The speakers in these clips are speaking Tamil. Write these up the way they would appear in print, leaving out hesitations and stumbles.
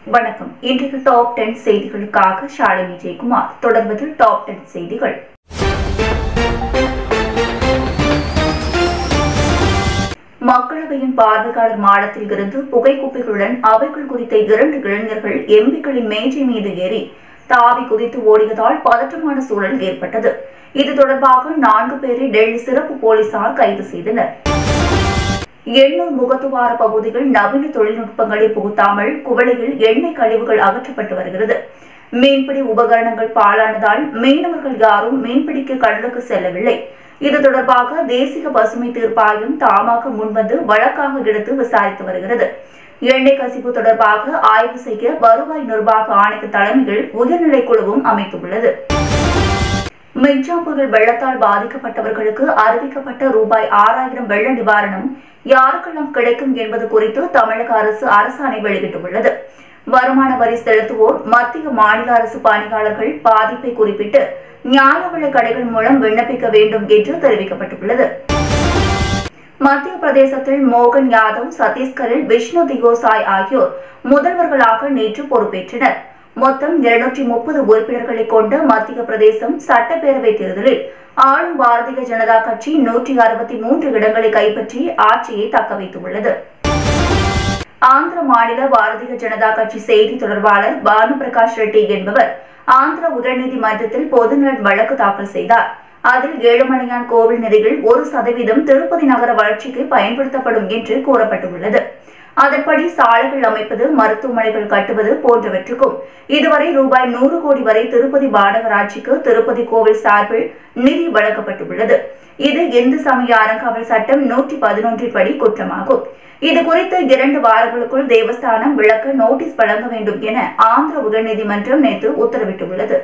வணக்கம். இன்றைக்கு டாப் 10 செய்திகளுக்காக ஷாலினி ஜெயக்குமார். தொடர்வது டாப் 10 செய்திகள். மக்களவையின் பார்வையாளர் மாடத்தில் இருந்து புகைக்குப்பைகளுடன் அவைகள் குறித்த 2 இளைஞர்கள் எம்பிக்களின் மேஜை மீது ஏறி தாவி குதித்து ஓடியதால் பதற்றமான சூழல் ஏற்பட்டது. இது தொடர்பாக 4 பேரை டெல்லி சிறப்பு போலீசார் கைது செய்தனர். எண்ணூர் முகத்துவார பகுதியில் நவீன தொழில்நுட்பங்களை புகுத்தாமல் குவளையில் எண்ணெய் கழிவுகள் அகற்றப்பட்டு வருகிறது. மீன்பிடி உபகரணங்கள் பாழானதால் மீனவர்கள் யாரும் மீன்பிடிக்க கடலுக்கு செல்லவில்லை. இது தொடர்பாக தேசிய பசுமை தீர்ப்பாயம் தாமாக முன்வந்து வழக்காக எடுத்து விசாரித்து வருகிறது. எண்ணெய் கசிவு தொடர்பாக ஆய்வு செய்ய வருவாய் நிர்வாக ஆணைய தலைமையில் உயர்நிலை குழுவும் அமைத்துள்ளது. மிக்ஜாம் புயல் வெள்ளத்தால் பாதிக்கப்பட்டவர்களுக்கு அறிவிக்கப்பட்ட ரூபாய் 6000 வெள்ள நிவாரணம் யாருக்கெல்லாம் கிடைக்கும் என்பது குறித்து தமிழக அரசு அரசாணை வெளியிட்டுள்ளது. வருமான வரி செலுத்துவோர், மத்திய மாநில அரசு பணியாளர்கள் பாதிப்பை குறிப்பிட்டு நியாய விலை கடைகள் மூலம் விண்ணப்பிக்க வேண்டும் என்று தெரிவிக்கப்பட்டுள்ளது. மத்திய பிரதேசத்தில் மோகன் யாதவ், சத்தீஸ்கரில் விஷ்ணு தியோசாய் ஆகியோர் முதல்வர்களாக நேற்று பொறுப்பேற்றனர். மொத்தம் 230 உறுப்பினர்களை கொண்ட மத்திய பிரதேசம் சட்டப்பேரவை தேர்தலில் ஆளும் பாரதிய ஜனதா கட்சி 163 இடங்களை கைப்பற்றி ஆட்சியை தக்கவைத்துள்ளது. ஆந்திர மாநில பாரதிய ஜனதா கட்சி செய்தி தொடர்பாளர் பானு பிரகாஷ் ரெட்டி என்பவர் ஆந்திர உயர்நீதிமன்றத்தில் பொதுநலன் வழக்கு தாக்கல் செய்தார். அதில் ஏழுமலையான் கோவில் நிதியில் 1% திருப்பதி நகர வளர்ச்சிக்கு பயன்படுத்தப்படும் என்று கூறப்பட்டுள்ளது. அதன்படி சாலைகள் அமைப்பது, மருத்துவமனைகள் கட்டுவது போன்றவற்றுக்கும் இதுவரை ரூபாய் 100 கோடி வரை திருப்பதி மாநகராட்சிக்கு திருப்பதி கோவில் சார்பில் நிதி வழங்கப்பட்டுள்ளது. இது இந்து சமய அறங்காவல் சட்டம் 111 படி குற்றமாகும். இது குறித்து 2 வாரங்களுக்குள் தேவஸ்தானம் விளக்க நோட்டீஸ் வழங்க வேண்டும் என ஆந்திர உயர்நீதிமன்றம் நேற்று உத்தரவிட்டுள்ளது.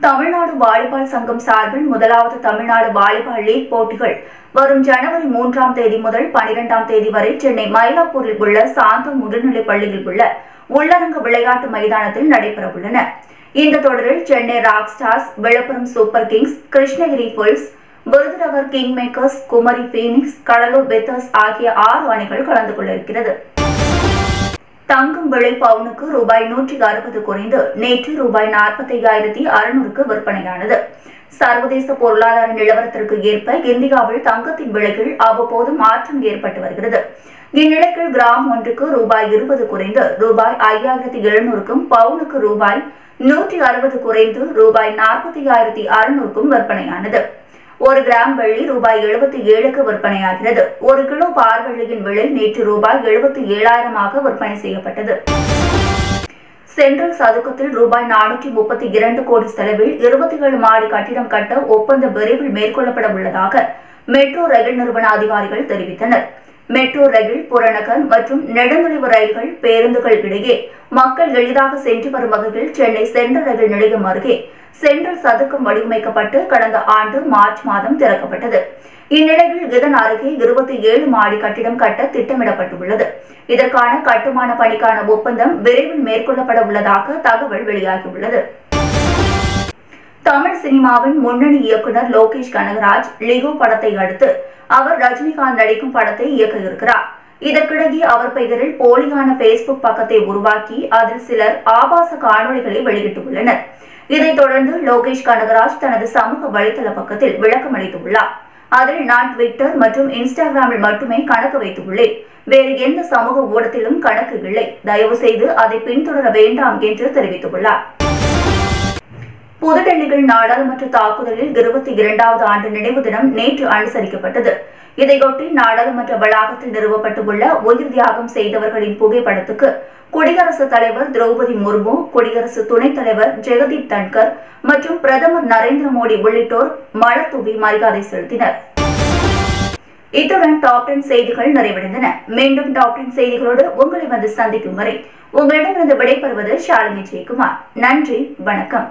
தமிழ்நாடு வாலிபால் சங்கம் சார்பில் முதலாவது தமிழ்நாடு வாலிபால் லீக் போட்டிகள் வரும் ஜனவரி 3ஆம் தேதி முதல் 12ஆம் தேதி வரை சென்னை மயிலாப்பூரில் உள்ள சாந்தம் முதுநிலைப் பள்ளியில் உள்ள உள்ளரங்க விளையாட்டு மைதானத்தில் நடைபெறவுள்ளன. இந்த தொடரில் Chennai rock stars, Villupuram super kings, Krishnagiri bulls, Virudhunagar king makers, Kumari phoenix, Cuddalore பெத்தர்ஸ் ஆகிய 6 அணிகள் கலந்து கொள்ள இருக்கிறது. தங்கம் விலை பவுனுக்கு ரூபாய் 160 குறைந்து நேற்று ரூபாய் 45,600க்கு விற்பனையானது. சர்வதேச பொருளாதார நிலவரத்திற்கு ஏற்ப இந்தியாவில் தங்கத்தின் விலையில் அவ்வப்போது மாற்றம் ஏற்பட்டு வருகிறது. இந்நிலையில் கிராம் ஒன்றுக்கு ரூபாய் 20 குறைந்து ரூபாய் 5,700க்கும், பவுனுக்கு ரூபாய் 160 குறைந்து ரூபாய் 45,600க்கும் விற்பனையானது. 1 கிராம் வெள்ளி ரூபாய் 77க்கு விற்பனையாகிறது. 1 கிலோ பார்வெள்ளியின் விலை நேற்று ரூபாய் 77,000 விற்பனை செய்யப்பட்டது. சென்ட்ரல் சதுக்கத்தில் ரூபாய் 432 கோடி செலவில் 27 மாடி கட்டிடம் கட்ட ஒப்பந்தம் விரைவில் மேற்கொள்ளப்பட உள்ளதாக மெட்ரோ ரயில் நிறுவன அதிகாரிகள் தெரிவித்தனர். மெட்ரோ ரயில், புறநகர் மற்றும் நெடுந்தொலைவு ரயில்கள், பேருந்துகள் இடையே மக்கள் எளிதாக சென்று வரும் வகையில் சென்னை சென்ட்ரல் ரயில் நிலையம் அருகே சென்ட்ரல் சதுக்கம் வடிவமைக்கப்பட்டு கடந்த ஆண்டு மார்ச் மாதம் திறக்கப்பட்டது. இந்நிலையில் இதன் அருகே 27 மாடி கட்டிடம் கட்ட திட்டமிடப்பட்டுள்ளது. இதற்கான கட்டுமான பணிக்கான ஒப்பந்தம் விரைவில் மேற்கொள்ளப்பட உள்ளதாக தகவல் வெளியாகியுள்ளது. தமிழ் சினிமாவின் முன்னணி இயக்குநர் லோகேஷ் கனகராஜ் லியோ படத்தை அடுத்து அவர் ரஜினிகாந்த் நடிக்கும் படத்தை இயக்க இருக்கிறார். இதற்கிடையே அவர் பெயரில் போலியான பேஸ்புக் பக்கத்தை உருவாக்கி அதில் சிலர் ஆபாச காணொலிகளை வெளியிட்டுள்ளனர். இதைத் தொடர்ந்து லோகேஷ் கனகராஜ் தனது சமூக வலைதள பக்கத்தில் விளக்கம் அளித்துள்ளார். அதில் நான் ட்விட்டர் மற்றும் இன்ஸ்டாகிராமில் மட்டுமே கணக்கு வைத்துள்ளேன். வேறு எந்த சமூக ஊடகத்திலும் கணக்கு இல்லை. தயவு செய்து அதை பின்தொடர வேண்டாம் என்று தெரிவித்துள்ளார். புதுடெல்லியில் நாடாளுமன்ற தாக்குதலில் 22வது ஆண்டு நினைவு தினம் நேற்று அனுசரிக்கப்பட்டது. இதையொட்டி நாடாளுமன்ற வளாகத்தில் நிறுவப்பட்டுள்ள உயிர் தியாகம் செய்தவர்களின் புகைப்படத்துக்கு குடியரசுத் தலைவர் திரௌபதி முர்மு, குடியரசு துணைத் தலைவர் ஜெகதீப் தன்கர் மற்றும் பிரதமர் நரேந்திர மோடி உள்ளிட்டோர் மலர் தூவி மரியாதை செலுத்தினர். இத்துடன் டாப் 10 செய்திகள் நிறைவடைந்தன. மீண்டும் டாப் 10 செய்திகளோடு உங்களை வந்து சந்திக்கும் வரை உங்களிடமிருந்து விடைபெறுவது ஷாலினி ஜெயக்குமார். நன்றி, வணக்கம்.